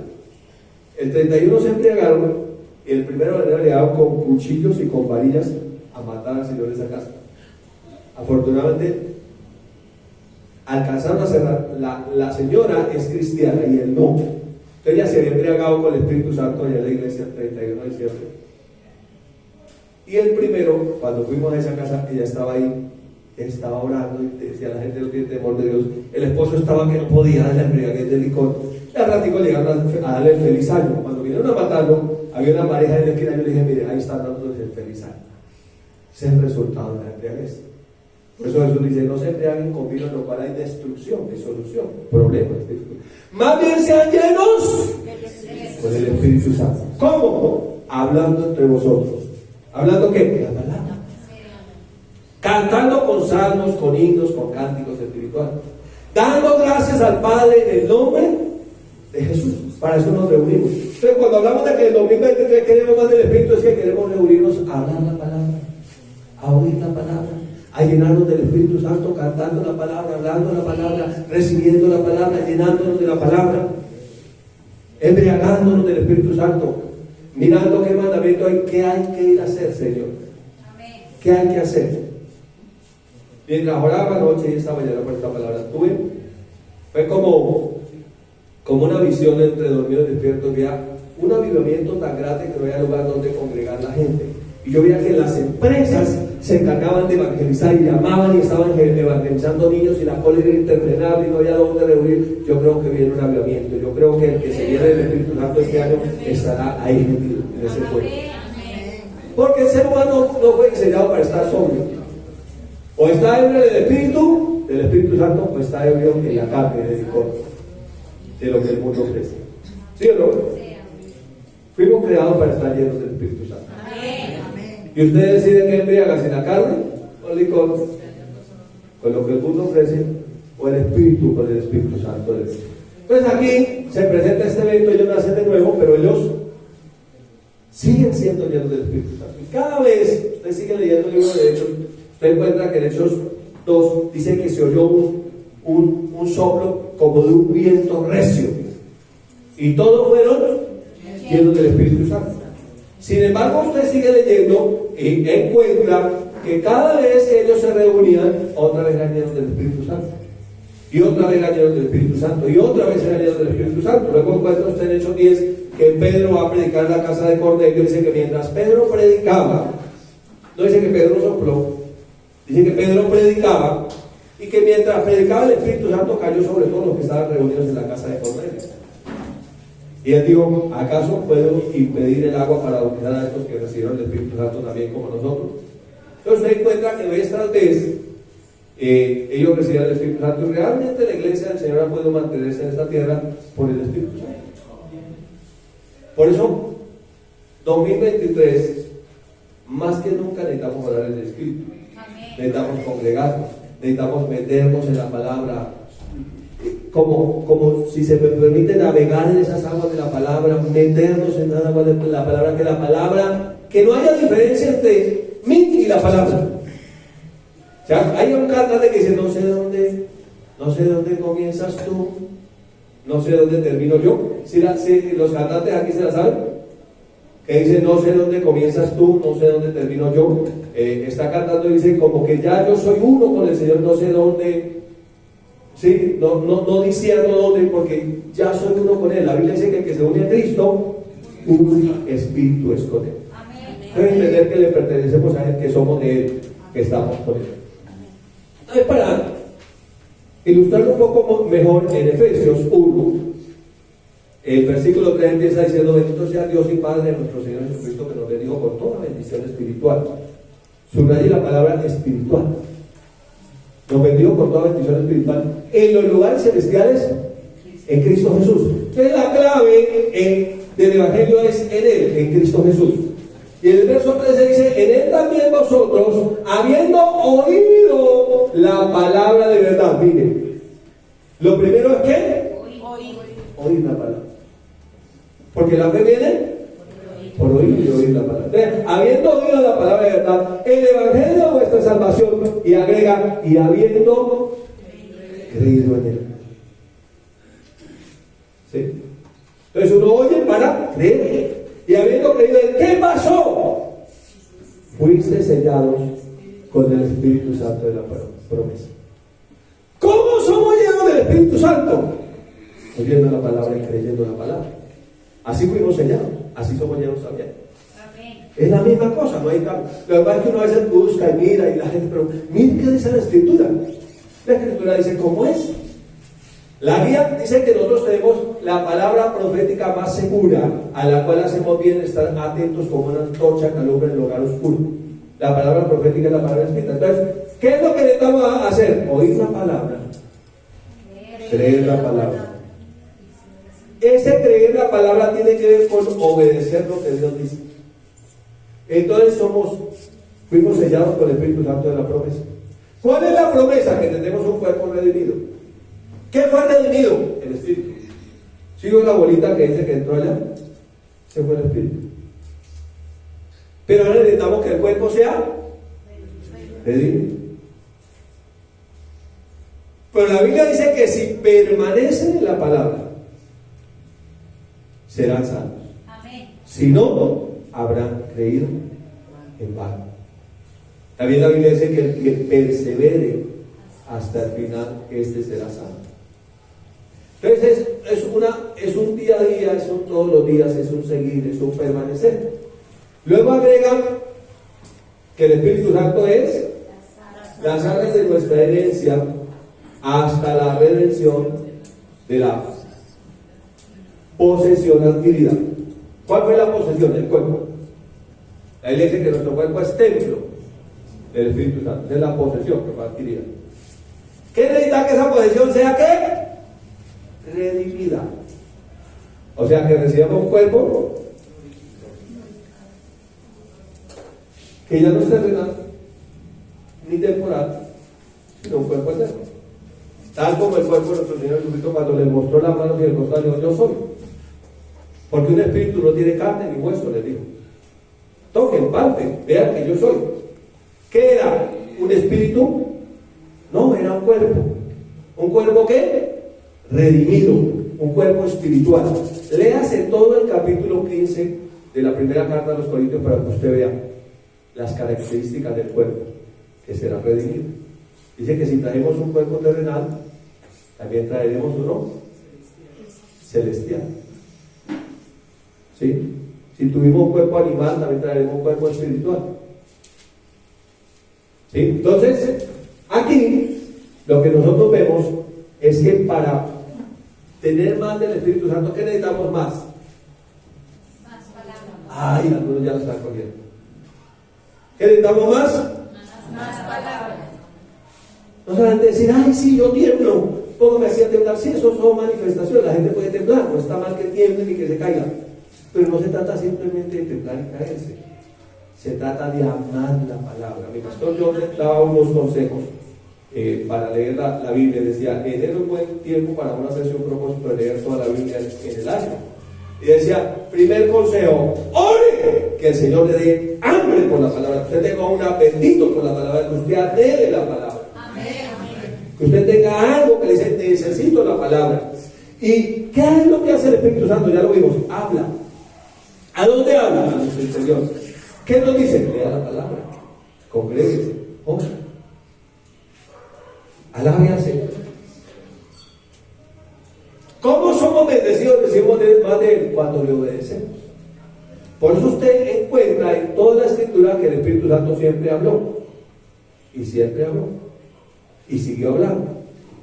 El 31 se embriagaron y el 1 de enero llegaron con cuchillos y con varillas a matar al señor de esa casa. Afortunadamente alcanzaron a cerrar. La señora es cristiana y él no. Ella se había embriagado con el Espíritu Santo allá en la iglesia el 31 de diciembre. Y el primero, cuando fuimos a esa casa, ella estaba ahí, estaba orando y decía, la gente no tiene temor de Dios. El esposo estaba que no podía de la embriaguez del licor. Y al ratico llegaron a darle el feliz año. Cuando vinieron a matarlo, había una pareja en la esquina. Yo le dije, mire, ahí están dándoles el feliz año. Ese es el resultado de la embriaguez. Por eso Jesús dice, no se embriaguen con vino en lo cual hay destrucción, disolución, problemas. Más bien sean llenos con el Espíritu Santo. ¿Cómo? Hablando entre vosotros. ¿Hablando qué? La palabra. Cantando con salmos, con himnos, con cánticos espirituales. Dando gracias al Padre en el nombre de Jesús. Para eso nos reunimos. Entonces, cuando hablamos de que el 2023 queremos más del Espíritu, es que queremos reunirnos a hablar la palabra, a oír la palabra, a llenarnos del Espíritu Santo, cantando la palabra, hablando la palabra, recibiendo la palabra, llenándonos de la palabra, embriagándonos del Espíritu Santo, mirando qué mandamiento hay, qué hay que ir a hacer, Señor. ¿Qué hay que hacer? Mientras oraba anoche y esta mañana por esta palabra, fue como una visión entre dormido y despierto. Veía un avivamiento tan grande que no había lugar donde congregar la gente. Y yo veía que las empresas se encargaban de evangelizar y llamaban y estaban evangelizando niños y la cola era interminable y no había dónde reunir. Yo creo que viene un avivamiento. Yo creo que el que se llene del Espíritu Santo este año estará ahí metido en ese pueblo. Porque el ser humano no fue diseñado para estar sobrio. O está ebrio del Espíritu Santo, o está ebrio en la carne, del licor, de lo que el mundo ofrece. ¿Sí o no? Fuimos creados para estar llenos del Espíritu Santo. Y usted decide que embriagas en la carne o el licor, con lo que el mundo ofrece, o el Espíritu con el Espíritu Santo de Dios. Entonces aquí se presenta este evento, ellos nacen de nuevo, pero ellos siguen siendo llenos del Espíritu Santo. Y cada vez, usted sigue leyendo el libro de Hechos, usted encuentra que en Hechos 2 dice que se oyó un soplo como de un viento recio. Y todos fueron llenos del Espíritu Santo. Sin embargo, usted sigue leyendo y encuentra que cada vez que ellos se reunían, otra vez eran llenos del Espíritu Santo. Y otra vez eran llenos del Espíritu Santo. Y otra vez eran llenos del Espíritu Santo. Luego encuentra usted en Hechos 10 que Pedro va a predicar en la casa de Cornelio. Dice que mientras Pedro predicaba, no dice que Pedro sopló, dice que Pedro predicaba, y que mientras predicaba el Espíritu Santo cayó sobre todos los que estaban reunidos en la casa de Cornelio. Y él dijo, ¿acaso puedo impedir el agua para bautizar a estos que recibieron el Espíritu Santo también como nosotros? Entonces se encuentra que vez tras vez ellos recibieron el Espíritu Santo, y realmente la iglesia del Señor ha podido mantenerse en esta tierra por el Espíritu Santo. Por eso 2023 más que nunca necesitamos orar en el Espíritu. Necesitamos congregarnos, necesitamos meternos en la palabra, como si se me permite navegar en esas aguas de la palabra, meternos en las aguas de la palabra, que no haya diferencia entre mí y la palabra. O sea, hay un cantante que dice, no sé dónde comienzas tú, no sé dónde termino yo. Si los cantantes aquí se la saben, que dice, no sé dónde comienzas tú, no sé dónde termino yo. Está cantando y dice, como que ya yo soy uno con el Señor, no sé dónde, sí, no discierno dónde, porque ya soy uno con Él. La Biblia dice que el que se une a Cristo, un espíritu es con Él. Debe entender que le pertenecemos a Él, que somos de Él, que estamos con Él. Entonces, para ilustrar un poco mejor, en Efesios 1, el versículo 3 empieza diciendo, bendito sea Dios y Padre de nuestro Señor Jesucristo, que nos bendijo con toda bendición espiritual. Subraye la palabra espiritual. Nos bendijo con toda bendición espiritual en los lugares celestiales en Cristo Jesús. Entonces la clave del Evangelio es en Él, en Cristo Jesús. Y en el verso 13 dice, en Él también vosotros, habiendo oído la palabra de verdad. Miren, lo primero es que oír la palabra. Porque la fe viene por oír y oír la palabra. Entonces, habiendo oído la palabra de verdad, el Evangelio de vuestra salvación, y agrega, y habiendo creído en Él. ¿Sí? Entonces uno oye para creer. Y habiendo creído en Él, ¿qué pasó? Fuiste sellados con el Espíritu Santo de la promesa. ¿Cómo somos llenos del Espíritu Santo? Oyendo la palabra y creyendo la palabra. Así fuimos sellados, así somos llenos también. Es la misma cosa, no hay cambio. Lo que pasa es que uno a veces busca y mira, y la gente, pero mire qué dice la Escritura. La Escritura dice cómo es. La guía dice que nosotros tenemos la palabra profética más segura, a la cual hacemos bien estar atentos como una antorcha que alumbra en el lugar oscuro. La palabra profética es la palabra escrita. Entonces, ¿Qué es lo que necesitamos hacer? Oír la palabra, creer la palabra. Ese creer la palabra tiene que ver con obedecer lo que Dios dice. Entonces fuimos sellados con el Espíritu Santo de la promesa. ¿Cuál es la promesa? Que tenemos un cuerpo redimido. ¿Qué fue redimido? El Espíritu. ¿Sigo la bolita que dice que entró allá? Se fue el Espíritu. Pero ahora necesitamos que el cuerpo sea redimido. Pero la Biblia dice que si permanecen en la palabra, serán salvos. Amén. Si no, habrán creído en vano. También la Biblia dice que el que persevere hasta el final, este será salvo. Entonces es un día a día, es un todos los días, es un seguir, es un permanecer. Luego agregan que el Espíritu Santo es las arras de nuestra herencia hasta la redención de la posesión adquirida. ¿Cuál fue la posesión? El cuerpo. La Biblia dice que nuestro cuerpo es templo del Espíritu Santo. Esa es la posesión que fue adquirida. ¿Qué necesita que esa posesión sea qué? Redimida. O sea, que recibamos un cuerpo que ya no es terrenal ni temporal, sino un cuerpo eterno. Tal como el cuerpo de nuestro Señor Jesucristo, cuando le mostró las manos y el costado, dijo: yo soy. Porque un espíritu no tiene carne ni hueso, le dijo. Toquen, palpen, vean que yo soy. ¿Qué era? ¿Un espíritu? No, era un cuerpo. ¿Un cuerpo qué? Redimido, un cuerpo espiritual. Léase todo el capítulo 15 de la primera carta a los Corintios para que usted vea las características del cuerpo que será redimido. Dice que si traemos un cuerpo terrenal, también traeremos uno celestial. ¿Sí? Si tuvimos un cuerpo animal, también traeremos un cuerpo espiritual. ¿Sí? Entonces, aquí lo que nosotros vemos es que para tener más del Espíritu Santo, ¿qué necesitamos más? Más palabras. Ay, algunos ya lo están cogiendo. ¿Qué necesitamos más? Más palabras. No solamente decir: ay, sí, yo tiemblo, ¿cómo me hacía temblar? Sí, eso son manifestaciones, la gente puede temblar, no está mal que tiemble ni que se caiga, pero no se trata simplemente de temblar y caerse, se trata de amar la palabra. Mi pastor John daba unos consejos para leer la Biblia. Decía: tener un buen tiempo para uno hacerse un propósito de leer toda la Biblia en el año. Y decía: primer consejo, ore, que el Señor le dé hambre por la palabra, que usted tenga un apetito por la palabra, que usted anhele la palabra. Que usted tenga algo que le dice: necesito la palabra. ¿Y qué es lo que hace el Espíritu Santo? Ya lo vimos, habla. ¿A dónde habla? A nuestro interior. ¿Qué nos dice? Lea la palabra, congréguese, ore, alabe al Señor. ¿Cómo somos bendecidos? Recibimos más de Él cuando le obedecemos. Por eso usted encuentra en toda la Escritura que el Espíritu Santo siempre habló, y siempre habló, y siguió hablando.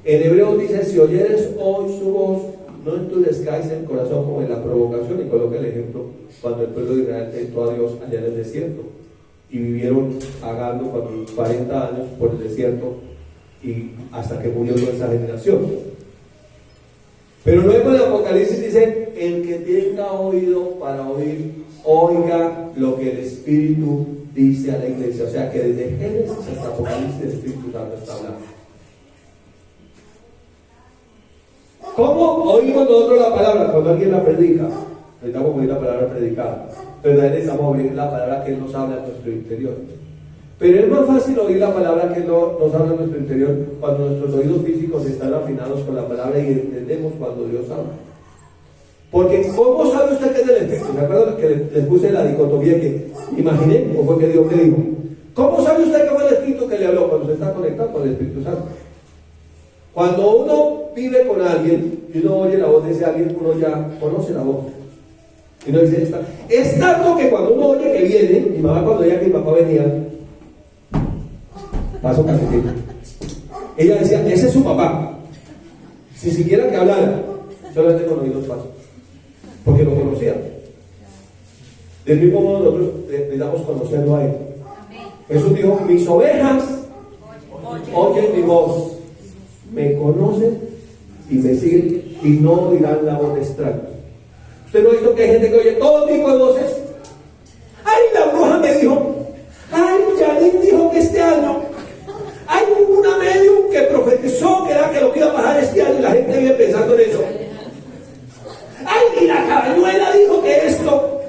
En Hebreos dice: si oyeres hoy su voz, no endurezcáis el corazón como en la provocación. Y coloca el ejemplo cuando el pueblo de Israel tentó a Dios allá en el desierto y vivieron vagando 40 años por el desierto y hasta que murió toda esa generación. Pero luego en el Apocalipsis dice: el que tenga oído para oír, oiga lo que el Espíritu dice a la iglesia. O sea que desde Génesis hasta Apocalipsis el Espíritu Santo está hablando. ¿Cómo oímos nosotros la palabra? Cuando alguien la predica. Necesitamos oír la palabra predicada, pero también necesitamos oír la palabra que Él nos habla en nuestro interior. Pero es más fácil oír la palabra que Él nos habla en nuestro interior cuando nuestros oídos físicos están afinados con la palabra y entendemos cuando Dios habla. Porque ¿cómo sabe usted que es del Espíritu? ¿Se acuerdan que les puse la dicotomía que imaginé? ¿O fue que Dios me dijo? ¿Cómo sabe usted que fue el Espíritu que le habló? Cuando se está conectado con el Espíritu Santo. Cuando uno vive con alguien y uno oye la voz de ese alguien, uno ya conoce la voz. Y uno dice: es tanto que cuando uno oye que viene, mi mamá cuando oía que mi papá venía, paso cafetito, ella decía: ese es su papá. Si siquiera que hablara, solamente con oír los pasos, porque lo conocía. Del mismo modo nosotros necesitamos conocerlo a Él. Jesús dijo: mis ovejas oyen mi voz, me conocen y me siguen y no oirán la voz de extraños. ¿Usted no ha visto que hay gente que oye todo tipo de voces? Ay, la bruja me dijo, ay, Janine dijo que este año hay una medium que profetizó que era que lo que iba a pasar este año y la gente vive pensando en eso. Ay, y la cabañuela dijo que esto.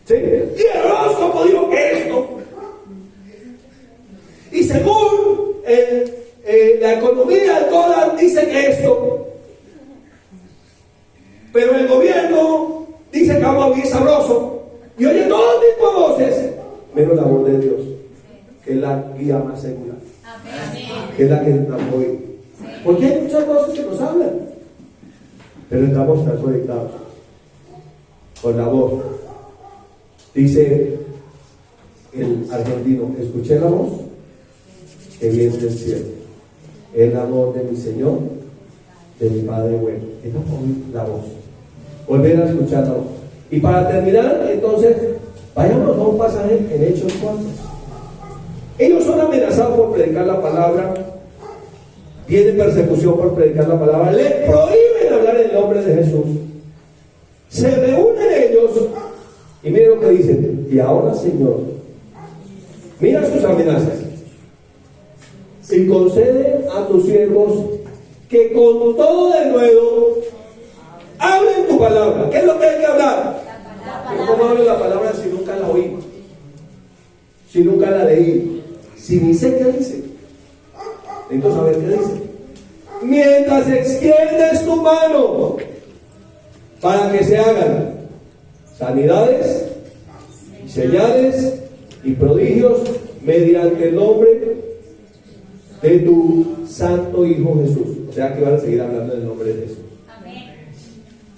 ¿Sí? Y el horóscopo dijo que esto. Y según la economía, el dólar dice que esto. Pero el gobierno dice que vamos a vivir sabroso. Y oye todo tipo de voces, menos la voz de Dios, que es la guía más segura. Que es la que necesitamos oír. Porque hay muchas voces que nos hablan, pero estamos tan conectados con la voz. Dice el argentino, escuché la voz que viene del cielo. Es la voz de mi Señor, de mi Padre bueno. Esta es la voz. Volver a escuchar la voz. Y para terminar, entonces, vayamos a un pasaje en Hechos 4. Ellos son amenazados por predicar la palabra. Tiene persecución por predicar la palabra, les prohíben hablar en el nombre de Jesús. Se reúnen ellos y miren lo que dicen. Y ahora, Señor, mira sus amenazas. Y concede a tus siervos que con todo denuedo hablen tu palabra. ¿Qué es lo que hay que hablar? ¿Cómo hablo la palabra si nunca la oí? Si nunca la leí, si ni sé qué dice. Necesito saber qué dice. Mientras extiendes tu mano para que se hagan sanidades, señales y prodigios mediante el nombre de tu santo Hijo Jesús. O sea que van a seguir hablando del nombre de Jesús.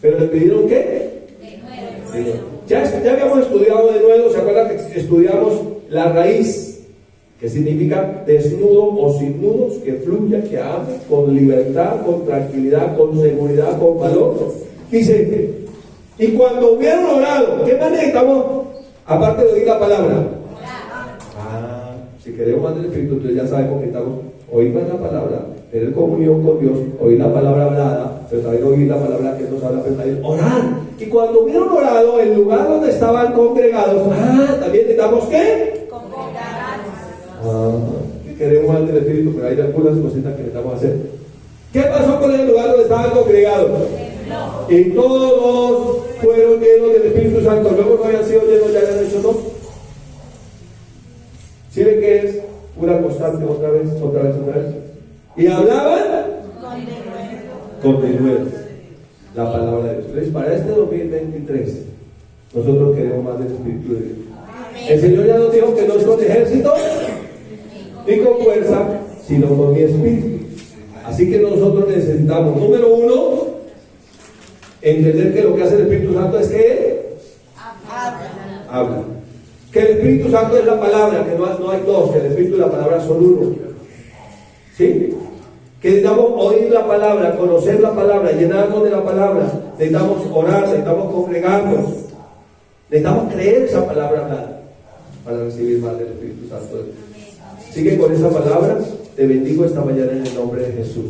Pero le pidieron ¿qué? De nuevo. Ya habíamos estudiado de nuevo. ¿Se acuerdan que estudiamos la raíz? Que significa desnudo o sin nudos, que fluya, que ame, con libertad, con tranquilidad, con seguridad, con valor. Dice, y cuando hubieron orado, ¿qué más necesitamos? Aparte de oír la palabra. Si queremos más del Espíritu, entonces ya sabemos que necesitamos oír más la palabra, tener comunión con Dios, oír la palabra hablada, pero también oír la palabra que nos habla, pero también orar. Y cuando hubieron orado, el lugar donde estaban congregados, también necesitamos ¿qué? Queremos más del Espíritu, pero hay algunas cositas que necesitamos hacer. ¿Qué pasó con el lugar donde estaban congregados? Y todos fueron llenos del Espíritu Santo. Luego no habían sido llenos, ya habían hecho no. ¿Sí ven que es una constante otra vez? Y hablaban con denuedo la palabra de Dios. Entonces, para este 2023, nosotros queremos más del Espíritu de Dios. El Señor ya nos dijo que no es con ejército ni con fuerza, sino con mi espíritu. Así que nosotros necesitamos, número uno, entender que lo que hace el Espíritu Santo es que habla. Que el Espíritu Santo es la palabra, que no hay dos, que el Espíritu y la palabra son uno. ¿Sí? Que necesitamos oír la palabra, conocer la palabra, llenarnos de la palabra. Necesitamos orar, necesitamos congregarnos. Necesitamos creer esa palabra hablada para recibir más del Espíritu Santo. Sigue con esa palabra. Te bendigo esta mañana en el nombre de Jesús.